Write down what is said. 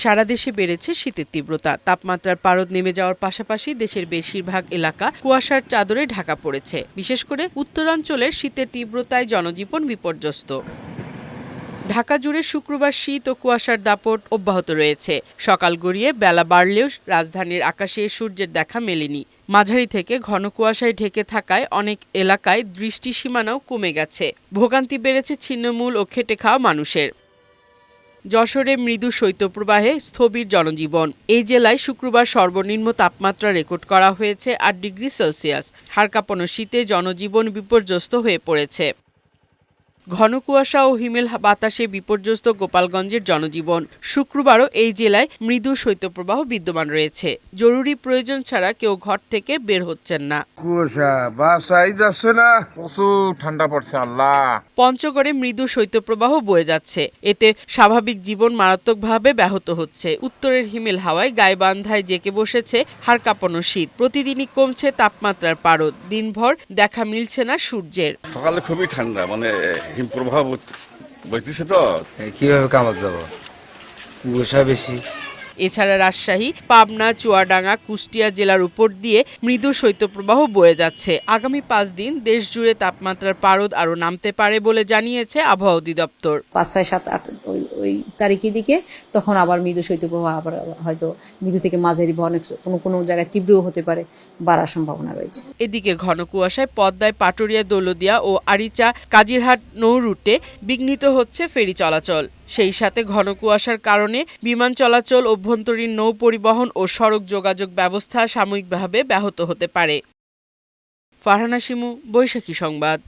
সারা দেশে বেড়েছে শীতের তীব্রতা। তাপমাত্রার পারদ নেমে যাওয়ার পাশাপাশি দেশের বেশিরভাগ এলাকা কুয়াশার চাদরে ঢাকা পড়েছে। বিশেষ করে উত্তরাঞ্চলের শীতের তীব্রতায় জনজীবন বিপর্যস্ত। ঢাকা জুড়ে শুক্রবার শীত ও কুয়াশার দাপট অব্যাহত রয়েছে। সকাল গড়িয়ে বেলা বাড়লেও রাজধানীর আকাশে সূর্যের দেখা মেলেনি। মাঝারি থেকে ঘন কুয়াশায় ঢেকে থাকায় অনেক এলাকায় দৃষ্টিসীমানাও কমে গেছে। ভোগান্তি বেড়েছে ছিন্নমূল ও খেটে খাওয়া মানুষের। যশোরে মৃদু শৈত্যপ্রবাহে স্থবির জনজীবন। এই জেলায় শুক্রবার সর্বনিম্ন তাপমাত্রা রেকর্ড করা হয়েছে ৮ ডিগ্রি সেলসিয়াস। হাড় কাঁপানো শীতে জনজীবন বিপর্যস্ত হয়ে পড়েছে। ঘন কুয়াশা ও হিমেল বাতাসে বিপর্যস্ত গোপালগঞ্জের জনজীবন। শুক্রবারও এই জেলায় মৃদু শৈত্যপ্রবাহ বিদ্যমান রয়েছে। জরুরি প্রয়োজন ছাড়া কেউ ঘর থেকে বের হচ্ছেন না। কুয়াশা বাসাই যাচ্ছে না, প্রচুর ঠান্ডা পড়ছে। আল্লাহ। পঞ্চগড়ে মৃদু শৈত্যপ্রবাহ বয়ে যাচ্ছে। এতে স্বাভাবিক জীবন মারাত্মকভাবে ব্যাহত হচ্ছে। উত্তরের হিমেল হাওয়ায় গাইবান্ধায় জেঁকে বসেছে হাড় কাঁপানো শীত। প্রতিদিনই কমছে তাপমাত্রার পারদ। দিনভর দেখা মিলছে না সূর্যের। সকালে খুবই ঠান্ডা, মানে হিমপ্রবাহ বইতেছে তো। কিভাবে কামাল যাব, কুয়াশা বেশি। এছাড়া রাজশাহী, পাবনা, চুয়াডাঙ্গা, কুষ্টিয়া জেলার উপর দিয়ে মৃদু শৈত্যপ্রবাহ বয়ে যাচ্ছে। আগামী ৫ দিন দেশ জুড়ে তাপমাত্রার পারদ আরও নামতে পারে বলে জানিয়েছে আবহাওয়া অধিদপ্তর। ৫, ৬, ৭, ৮ ওই তারিখের দিকে তখন আবার মৃদু শৈত্যপ্রবাহ আবার হয়তো মৃদু থেকে মাঝারি বা অনেক কোনো জায়গায় তীব্রও হতে পারে, বাড়ার সম্ভাবনা রয়েছে। এদিকে ঘন কুয়াশায় পদ্মায় পাটুরিয়া, দৌলতদিয়া ও আরিচা কাজিরহাট নৌ রুটে বিঘ্নিত হচ্ছে ফেরি চলাচল। সেই সাথে ঘন কুয়াশার কারণে বিমান চলাচল, অভ্যন্তরীণ নৌ পরিবহন ও সড়ক যোগাযোগ ব্যবস্থা সাময়িকভাবে ব্যাহত হতে পারে। ফারহানা শিমু, বৈশাখী সংবাদ।